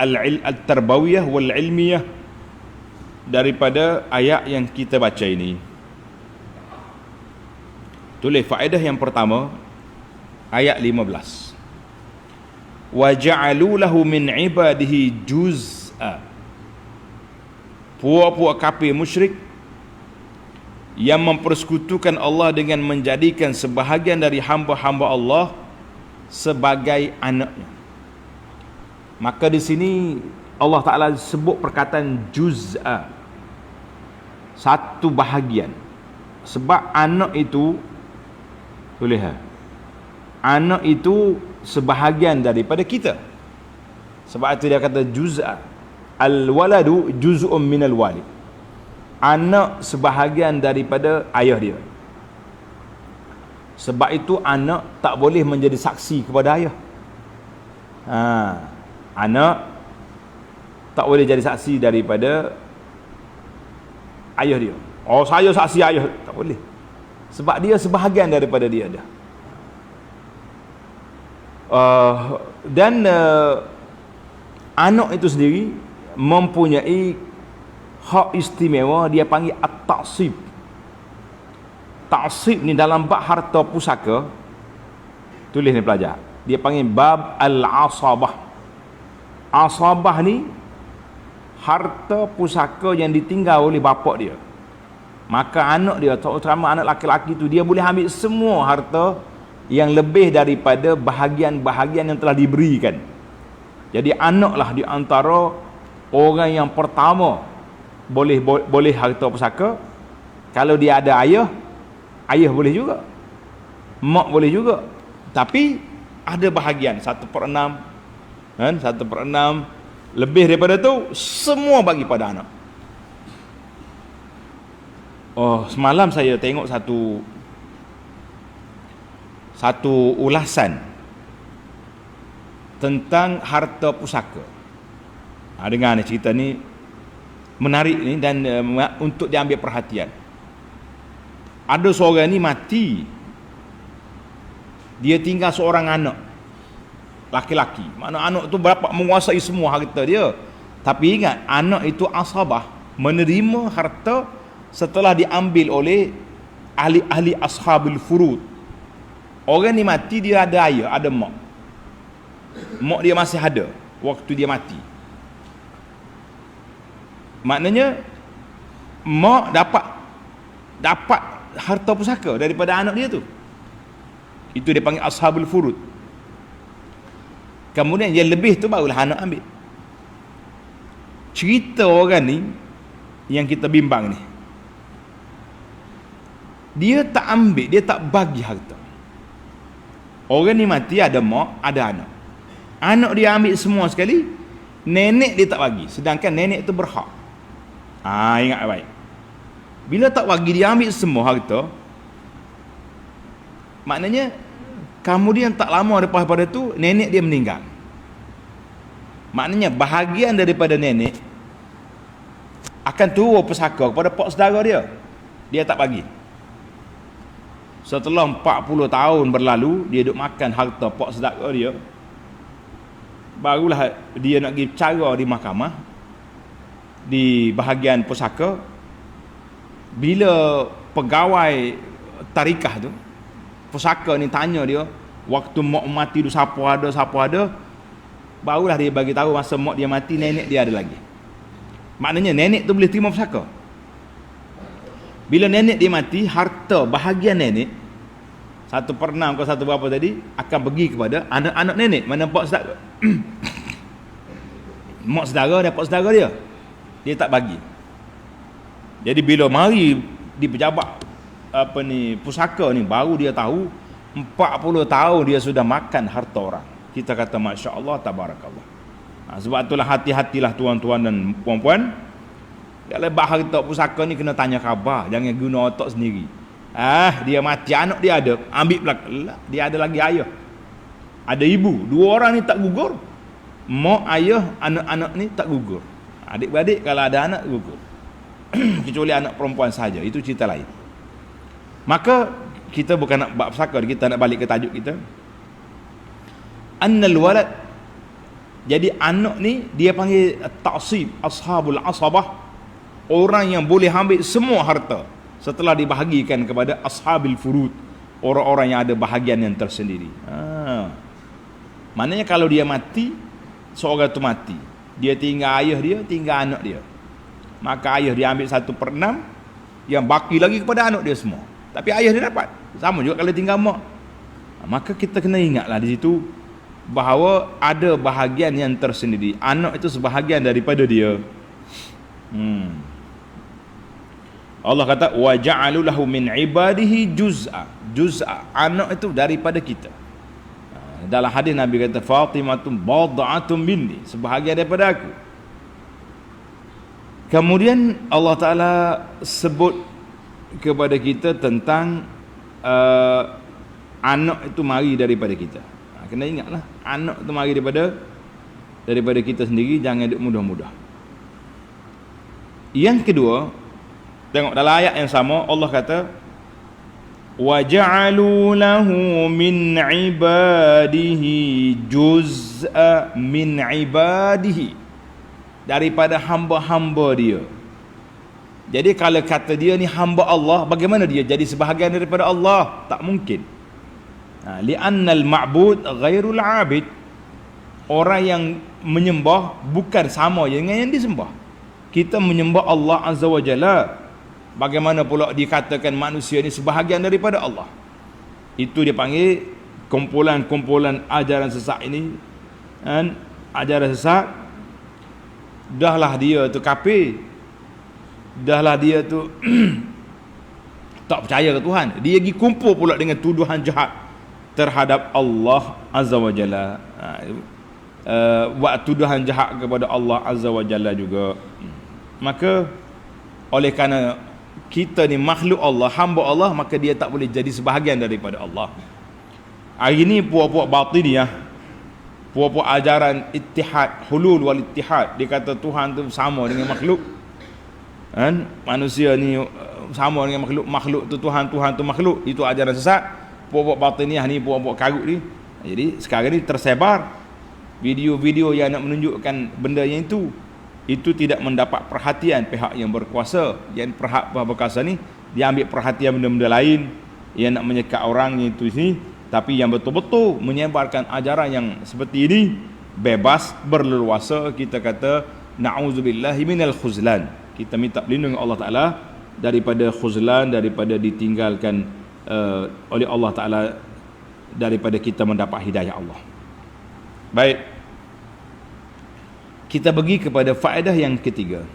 al-tarbawiyah wal ilmiyah daripada ayat yang kita baca ini. Tulis faedah yang pertama, ayat 15. Wa ja'alu lahu min ibadihi juz'a. Puak-puak kafir musyrik yang mempersekutukan Allah dengan menjadikan sebahagian dari hamba-hamba Allah sebagai anaknya. Maka di sini Allah Ta'ala sebut perkataan juz'a, satu bahagian. Sebab anak itu, boleh anak itu sebahagian daripada kita. Sebab itu dia kata juz'a, al-waladu juz'un minal walid. Anak sebahagian daripada ayah dia. Sebab itu anak tak boleh menjadi saksi kepada ayah. Anak tak boleh jadi saksi daripada ayah dia. Oh, saya saksi ayah, tak boleh. Sebab dia sebahagian daripada dia dah. Anak itu sendiri mempunyai hak istimewa, dia panggil at-ta'sib. Ta'sib ni dalam bab harta pusaka, tulis ni pelajar, dia panggil bab al-asabah. Asabah ni harta pusaka yang ditinggal oleh bapa dia. Maka anak dia, terutama anak laki-laki tu, dia boleh ambil semua harta yang lebih daripada bahagian-bahagian yang telah diberikan. Jadi anaklah di antara orang yang pertama boleh harta pusaka. Kalau dia ada ayah, ayah boleh juga, mak boleh juga. Tapi ada bahagian 1/6, kan, 1/6, lebih daripada tu semua bagi pada anak. Oh, semalam saya tengok satu ulasan tentang harta pusaka. Dengar ni, cerita ni menarik ni, dan untuk diambil perhatian. Ada seorang ni mati, dia tinggal seorang anak laki-laki. Mana anak tu berapa menguasai semua harta dia. Tapi ingat, anak itu asabah, menerima harta setelah diambil oleh ahli-ahli ashabul furud. Orang ni mati, dia ada ayah, ada mak. Mak dia masih ada waktu dia mati. Maknanya mak dapat harta pusaka daripada anak dia tu. Itu dia panggil ashabul furud. Kemudian yang lebih tu barulah anak ambil. Cerita orang ni yang kita bimbang ni, dia tak ambil, dia tak bagi harta. Orang ni mati, ada mak, ada anak. Anak dia ambil semua sekali, nenek dia tak bagi, sedangkan nenek tu berhak. Ingat baik. Bila tak bagi, dia ambil semua harta, maknanya kemudian tak lama lepas pada tu nenek dia meninggal. Maknanya bahagian daripada nenek akan turun pusaka kepada pak saudara dia. Dia tak bagi. Setelah 40 tahun berlalu, dia duk makan harta pak saudara dia, barulah dia nak pergi cara di mahkamah, di bahagian pusaka. Bila pegawai tarikah tu, pusaka ni tanya dia, waktu mak mati tu siapa ada, barulah dia bagi tahu masa mak dia mati, nenek dia ada lagi. Maknanya nenek tu boleh terima pusaka. Bila nenek dia mati, harta bahagian nenek 1/6 ke 1 berapa tadi akan pergi kepada anak-anak nenek, mana pak saudara. Mak saudara dan pak saudara dia tak bagi. Jadi bila mari di pejabat pusaka ni, baru dia tahu 40 tahun dia sudah makan harta orang. Kita kata masya-Allah, tabarakallah. Sebab itulah hati-hatilah tuan-tuan dan puan-puan. Kalau harta pusaka ni kena tanya khabar, jangan guna otak sendiri. Dia mati, anak dia ada, ambil belakang. Dia ada lagi ayah, ada ibu, 2 orang ni tak gugur. Mak, ayah, anak-anak ni tak gugur. Adik-beradik kalau ada anak gugur. Kecuali anak perempuan saja, itu cerita lain. Maka kita bukan nak bab pusaka, kita nak balik ke tajuk kita. Annal walad Jadi anak ni dia panggil ta'sib, ashabul asabah, orang yang boleh ambil semua harta setelah dibahagikan kepada ashabil furud, orang-orang yang ada bahagian yang tersendiri. Maknanya kalau dia mati, seorang tu mati, dia tinggal ayah dia, tinggal anak dia, maka ayah dia ambil 1/6, yang baki lagi kepada anak dia semua. Tapi ayah dia dapat. Sama juga kalau tinggal mak. Maka kita kena ingatlah di situ bahawa ada bahagian yang tersendiri. Anak itu sebahagian daripada dia. Allah kata wa ja'alu lahu min ibadihi juz'a. Juz'a, anak itu daripada kita. Dalam hadis Nabi kata Fatimatun bad'atun minni, sebahagian daripada aku. Kemudian Allah Ta'ala sebut kepada kita tentang anak itu mari daripada kita. Kena ingatlah, anak itu mari daripada kita sendiri, jangan duk mudah-mudah. Yang kedua, tengok dalam ayat yang sama Allah kata wa ja'alu lahu min ibadihi juz'a min ibadihi, daripada hamba-hamba dia. Jadi kalau kata dia ni hamba Allah, bagaimana dia jadi sebahagian daripada Allah? Tak mungkin. Li'annal ma'bud ghairul 'abid. Orang yang menyembah bukan sama dengan yang disembah. Kita menyembah Allah Azza wa Jalla. Bagaimana pula dikatakan manusia ni sebahagian daripada Allah? Itu dia panggil kumpulan-kumpulan ajaran sesat ini. Dan ajaran sesat, dahlah dia tu kafir, dahlah dia tu tak percaya ke Tuhan, dia pergi kumpul pula dengan tuduhan jahat terhadap Allah Azza wa Jalla. Buat tuduhan jahat kepada Allah Azza wa Jalla juga. Maka oleh kerana kita ni makhluk Allah, hamba Allah, maka dia tak boleh jadi sebahagian daripada Allah. Hari ni puak-puak batiniyah, puak-puak ajaran ittihad, hulul wal ittihad, dia kata Tuhan tu sama dengan makhluk, kan? Manusia ni sama dengan makhluk, makhluk tu Tuhan, Tuhan tu makhluk. Itu ajaran sesat. Puak-puak batiniyah ni, puak-puak karut ni. Jadi sekarang ni tersebar video-video yang nak menunjukkan benda yang itu tidak mendapat perhatian pihak yang berkuasa. Yang pihak berkuasa ni dia ambil perhatian benda-benda lain yang nak menyekat orang itu sini, tapi yang betul-betul menyebarkan ajaran yang seperti ini bebas, berleluasa. Kita kata na'udzubillahi minal khuzlan. Kita minta perlindungan Allah Ta'ala daripada khuzlan, daripada ditinggalkan oleh Allah Ta'ala, daripada kita mendapat hidayah Allah. Baik, kita pergi kepada faedah yang ketiga.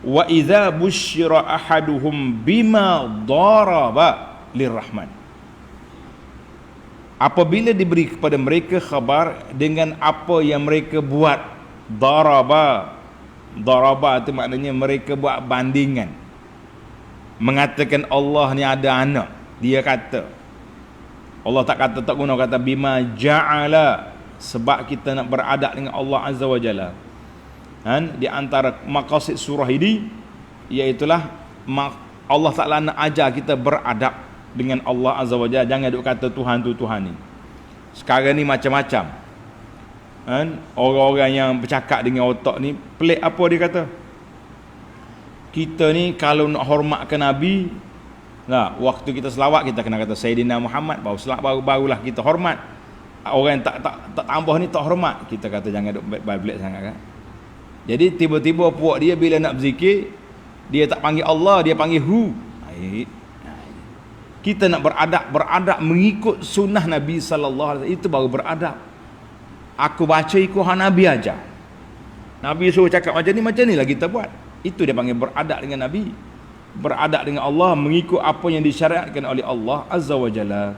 Wa idza busyira ahaduhum bima daraba lirrahman, apabila diberi kepada mereka khabar dengan apa yang mereka buat. Daraba itu maknanya mereka buat bandingan, mengatakan Allah ni ada anak. Dia kata, Allah tak guna kata bima ja'ala, sebab kita nak beradab dengan Allah Azza wa Jalla. Di antara maqasid surah ini iaitulah Allah Ta'ala nak ajar kita beradab dengan Allah Azza wa Jalla. Jangan duk kata Tuhan tu Tuhan ni. Sekarang ni macam-macam, orang-orang yang bercakap dengan otak ni pelik. Apa dia kata? Kita ni kalau nak hormatkan Nabi, waktu kita selawat kita kena kata Sayyidina Muhammad, barulah kita hormat. Orang yang tak tambah ni tak hormat. Kita kata jangan duk baik-baik sangat kan. Jadi tiba-tiba puak dia bila nak berzikir, dia tak panggil Allah, dia panggil Hu. Kita nak beradab mengikut sunnah Nabi sallallahu alaihi wasallam, itu baru beradab. Aku baca ikut hak Nabi aja. Nabi suruh cakap macam ni lah kita buat. Itu dia panggil beradab dengan Nabi, beradab dengan Allah, mengikut apa yang disyariatkan oleh Allah Azza wa Jalla.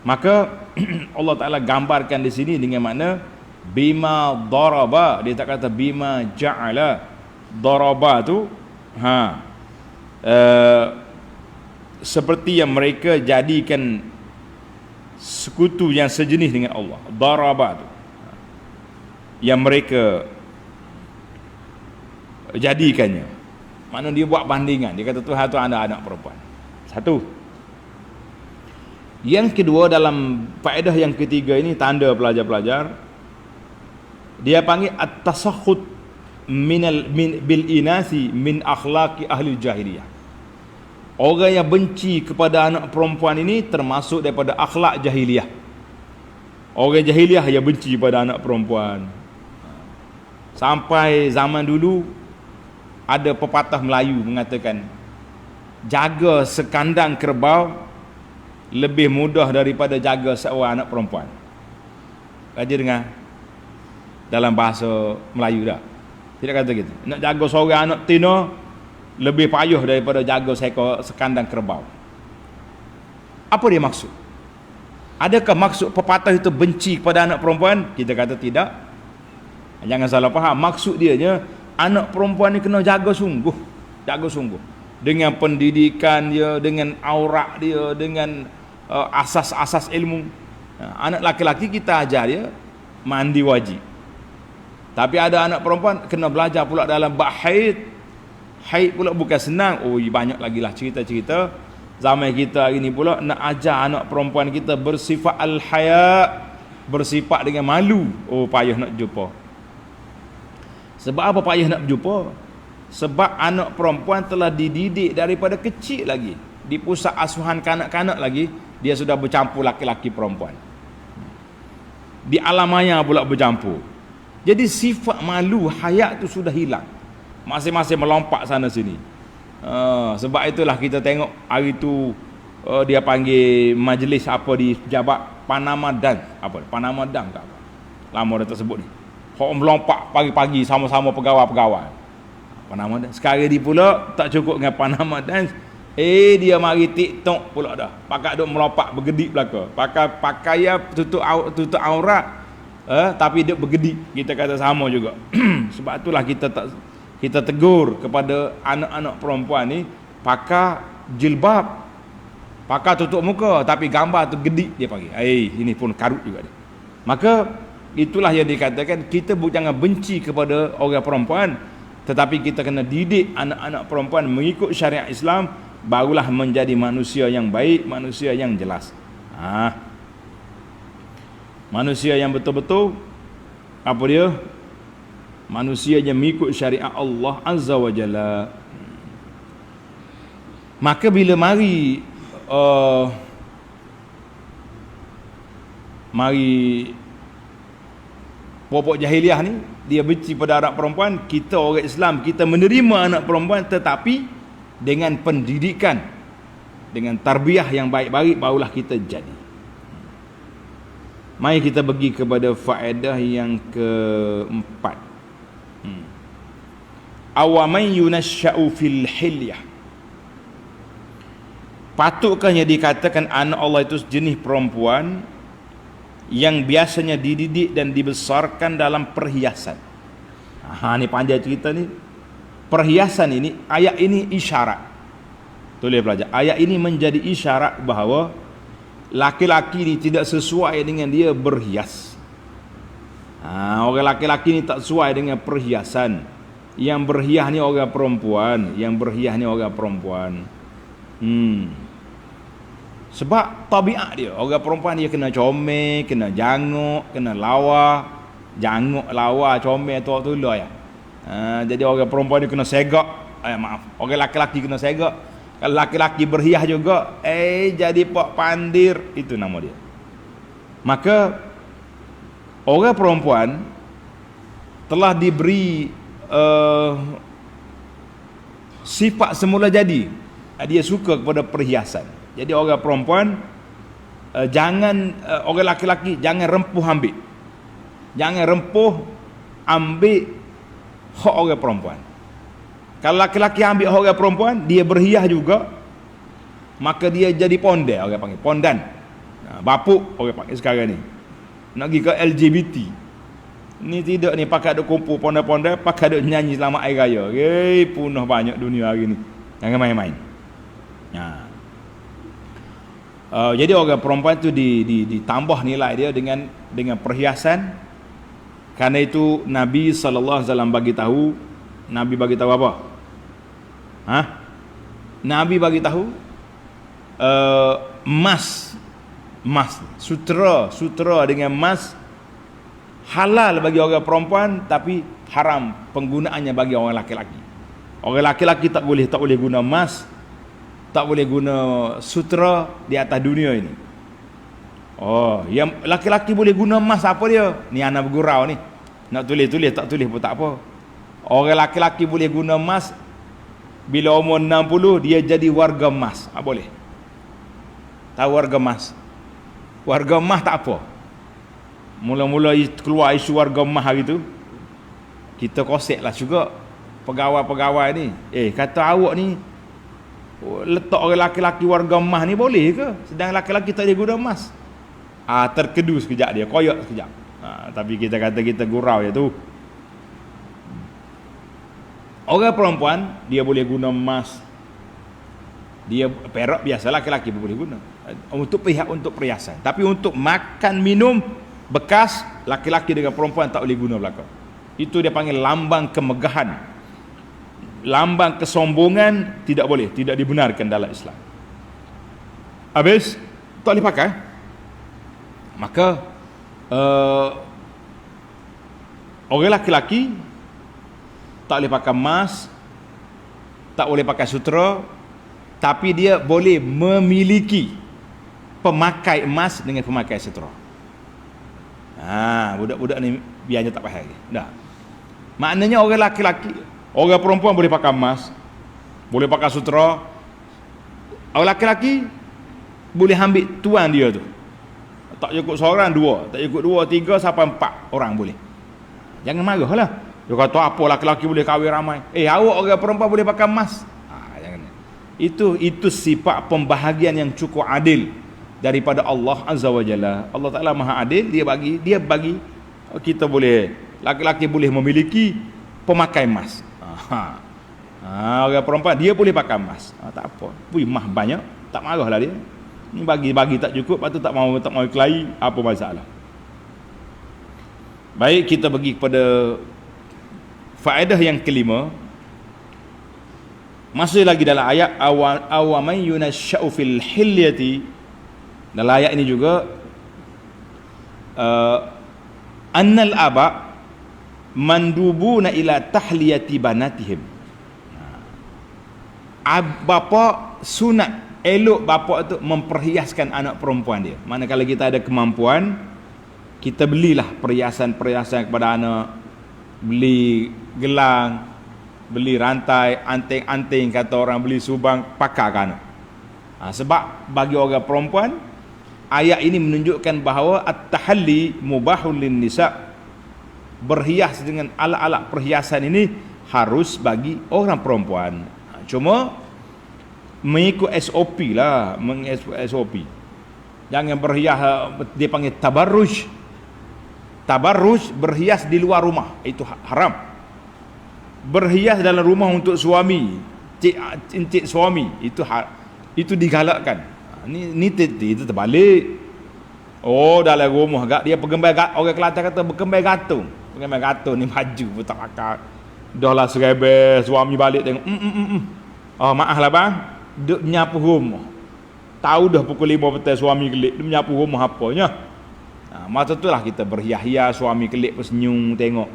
Maka Allah Ta'ala gambarkan di sini dengan makna bima daraba. Dia tak kata bima ja'ala. Daraba tu seperti yang mereka jadikan sekutu yang sejenis dengan Allah. Daraba tu yang mereka jadikannya. Maknanya dia buat bandingan. Dia kata Tuhan tu ada anak perempuan. Satu. Yang kedua, dalam faedah yang ketiga ini, tanda pelajar-pelajar, Dia panggil at-tasakhut bil inasi min akhlaqi ahli jahiliyah. Orang yang benci kepada anak perempuan ini termasuk daripada akhlak jahiliyah. Orang jahiliyah yang benci pada anak perempuan. Sampai zaman dulu ada pepatah Melayu mengatakan, jaga sekandang kerbau lebih mudah daripada jaga seorang anak perempuan. Raja dengar dalam bahasa Melayu dah. Tidak kata gitu. Nak jaga seorang anak tina lebih payah daripada jaga seekor sekandang kerbau. Apa dia maksud? Adakah maksud pepatah itu benci kepada anak perempuan? Kita kata tidak. Jangan salah faham. Maksud dia anak perempuan ni kena jaga sungguh. Jaga sungguh. Dengan pendidikan dia, dengan aurat dia, dengan asas-asas ilmu. Anak laki-laki kita ajar dia mandi wajib. Tapi ada anak perempuan kena belajar pula dalam bab haid. Haid pula bukan senang. Oh, banyak lagi lah cerita-cerita. Zaman kita hari ni pula nak ajar anak perempuan kita bersifat al-haya, bersifat dengan malu. Oh, payah nak jumpa. Sebab apa payah nak jumpa? Sebab anak perempuan telah dididik daripada kecil lagi. Di pusat asuhan kanak-kanak lagi, dia sudah bercampur laki-laki perempuan. Di alam maya pula bercampur. Jadi sifat malu, haya tu sudah hilang. Masing-masing melompat sana sini. Sebab itulah kita tengok hari tu dia panggil majlis apa di pejabat Panama Dance. Apa? Panama Dance ke apa? Lama dah tersebut ni. Orang melompat pagi-pagi sama-sama pegawai-pegawai. Panama Dance. Sekarang ni pula tak cukup dengan Panama Dance. Dia mari TikTok pula dah. Pakai duk melompat bergedik belaka. Pakai pakaian tutup aurat. Tapi dia bergedik. Kita kata sama juga. Sebab itulah kita tegur kepada anak-anak perempuan ni pakai jilbab, pakai tutup muka, tapi gambar tu gedik dia panggil. Ini pun karut juga dia. Maka itulah yang dikatakan kita jangan benci kepada orang perempuan, tetapi kita kena didik anak-anak perempuan mengikut syariat Islam, barulah menjadi manusia yang baik, manusia yang jelas. Manusia yang betul-betul apa dia? Manusia yang mengikut syariat Allah Azza wa Jalla. Maka bila mari pokok jahiliah ni, dia benci pada anak perempuan. Kita orang Islam, kita menerima anak perempuan, tetapi dengan pendidikan, dengan tarbiyah yang baik-baik, barulah kita jadi. Mari kita pergi kepada faedah yang keempat. Awaman yunasya'u fil hilyah. Patutkah dikatakan anak Allah itu jenis perempuan yang biasanya dididik dan dibesarkan dalam perhiasan? Ni panjang cerita ni. Perhiasan ini, ayat ini isyarat. Tulis pelajar. Ayat ini menjadi isyarat bahawa laki-laki ini tidak sesuai dengan dia berhias. Orang laki-laki ini tak sesuai dengan perhiasan. Yang berhias ni orang perempuan, yang berhias ni orang perempuan. Sebab tabiat dia, orang perempuan dia kena comel, kena janguk, kena lawa. Janguk, lawa, comel tu lah ya. Jadi orang perempuan ni kena segak. Orang laki-laki kena segak. Kalau laki-laki berhias juga, jadi pak pandir, itu nama dia. Maka orang perempuan telah diberi sifat semula jadi, dia suka kepada perhiasan. Jadi orang perempuan orang laki-laki jangan rempuh ambil. Jangan rempuh ambil hak orang perempuan. Kalau laki-laki ambil hak orang perempuan, dia berhias juga, maka dia jadi pondel, orang panggil pondan. Bapuk orang panggil sekarang ni. Nak pergi ke LGBT. Ni tidak ni pakai duk kumpul pondai-pondai, pakai duk nyanyi selamat hari raya. Punah banyak dunia hari ni. Jangan main-main. Jadi orang perempuan tu ditambah nilai dia dengan perhiasan. Karena itu Nabi sallallahu alaihi wasallam bagi tahu apa? Nabi bagi tahu emas, sutera dengan emas halal bagi orang perempuan tapi haram penggunaannya bagi orang laki-laki. Orang laki-laki tak boleh guna emas, tak boleh guna sutera di atas dunia ini. Oh, yang laki-laki boleh guna emas apa dia? Ni anak bergurau ni. Nak tulis tak tulis pun tak apa. Orang laki-laki boleh guna emas bila umur 60 dia jadi warga emas. Boleh. Tahu warga emas? Warga emas tak apa. Mula-mula keluar isu warga emas hari tu, kita kosek lah juga pegawai-pegawai ni. Kata awak ni letak orang laki-laki warga emas ni boleh ke? Sedang laki-laki tak boleh guna emas. Terkedu sekejap dia, koyak sekejap. Tapi kita kata kita gurau je tu. Orang perempuan dia boleh guna emas. Dia perak biasa, laki-laki pun boleh guna. Untuk perhiasan. Tapi untuk makan minum bekas, laki-laki dengan perempuan tak boleh guna belakang. Itu dia panggil lambang kemegahan. Lambang kesombongan tidak boleh, tidak dibenarkan dalam Islam. Habis tak boleh pakai. Maka orang laki-laki tak boleh pakai emas, tak boleh pakai sutera, tapi dia boleh memiliki pemakai emas dengan pemakai sutera. Budak-budak ni biarnya tak payah lagi. Dah. Maknanya orang laki-laki, orang perempuan boleh pakai emas, boleh pakai sutera. Orang laki-laki boleh ambil tuan dia tu. Tak cukup seorang, dua. Tak cukup dua, tiga, sampai 4 orang boleh. Jangan marahlah. Dia kata apa laki-laki boleh kahwin ramai. Awak orang perempuan boleh pakai emas. Jangan. Itu sifat pembahagian yang cukup adil daripada Allah Azza wa Jalla. Allah Ta'ala Maha Adil. Dia bagi kita boleh, laki-laki boleh memiliki pemakai emas. Orang perempuan dia boleh pakai emas. Tak apa. Emas banyak, tak marahlah dia. Ni bagi tak cukup, lepas tu tak mau kelahi, apa masalah. Baik, kita pergi kepada faedah yang kelima. Masih lagi dalam ayat awaman yunasya'u fil hilyati. Dalam ayat ini juga annal aba mandubuna ila tahliyati banatihim. Bapa sunat, elok bapa tu memperhiaskan anak perempuan dia. Manakala kita ada kemampuan, kita belilah perhiasan-perhiasan kepada anak. Beli gelang, beli rantai, anting-anting, kata orang beli subang, pakai ke anak. Sebab bagi orang perempuan, ayat ini menunjukkan bahawa at-tahalli mubahul lin nisa. Berhias dengan alat-alat perhiasan ini harus bagi orang perempuan. Cuma mengikut SOP lah, SOP. Jangan berhias, dia panggil tabarruj. Tabarruj, berhias di luar rumah, itu haram. Berhias dalam rumah untuk suami, encik suami, itu digalakkan. Ni itu terbalik. Dalam rumah agak dia pengembai, orang Kelantan kata berkembai gantung. Pengembai gantung ni maju pun tak akal. Dah lah serebe suami balik tengok. Maaflah bang, duk menyapu rumah. Tahu dah pukul 5 petang suami kelik, dia menyapu rumah apanya. Masa tu lah kita berhias-hias, suami kelik pun senyum tengok.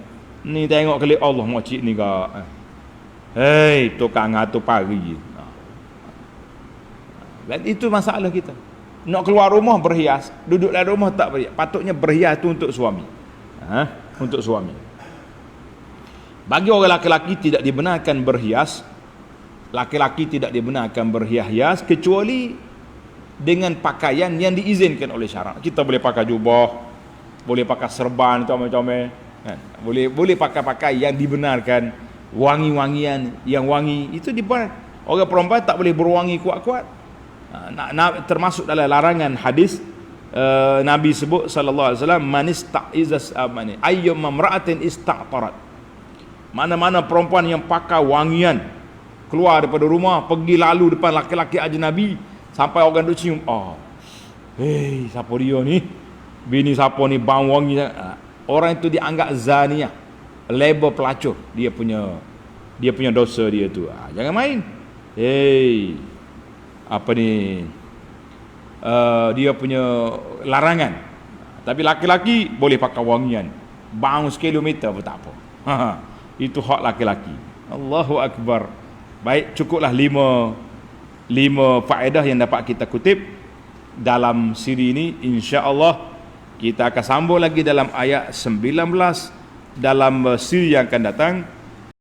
Ni tengok kelik, Allah makcik ni kak. Tukang ngatur pagi. Dan itu masalah kita. Nak keluar rumah berhias, duduk dalam rumah tak berhias. Patutnya berhias tu untuk suami. Untuk suami. Bagi orang laki-laki tidak dibenarkan berhias. Laki-laki tidak dibenarkan berhias-hias kecuali dengan pakaian yang diizinkan oleh syarak. Kita boleh pakai jubah, boleh pakai serban, comel-comel, kan? Boleh pakai yang dibenarkan, wangi-wangian yang wangi itu dibenarkan. Orang perempuan tak boleh berwangi kuat-kuat. Termasuk dalam larangan hadis Nabi sebut sallallahu alaihi wasallam, man ista'izas amani ayyum mamra'atin ista'tarat. Mana-mana perempuan yang pakai wangian keluar daripada rumah, pergi lalu depan laki-laki ajnabi, sampai orang duk cium, siapa dia ni? Bini siapa ni bau wangi? Orang itu dianggap zaniah, label pelacur. Dia punya dosa dia tu. Jangan main. Dia punya larangan. Tapi laki-laki boleh pakai wangian. bounce kilometer pun tak apa. Itu hak laki-laki. Allahu Akbar. Baik, cukuplah lima faedah yang dapat kita kutip dalam siri ini. InsyaAllah kita akan sambung lagi dalam ayat 19 dalam siri yang akan datang.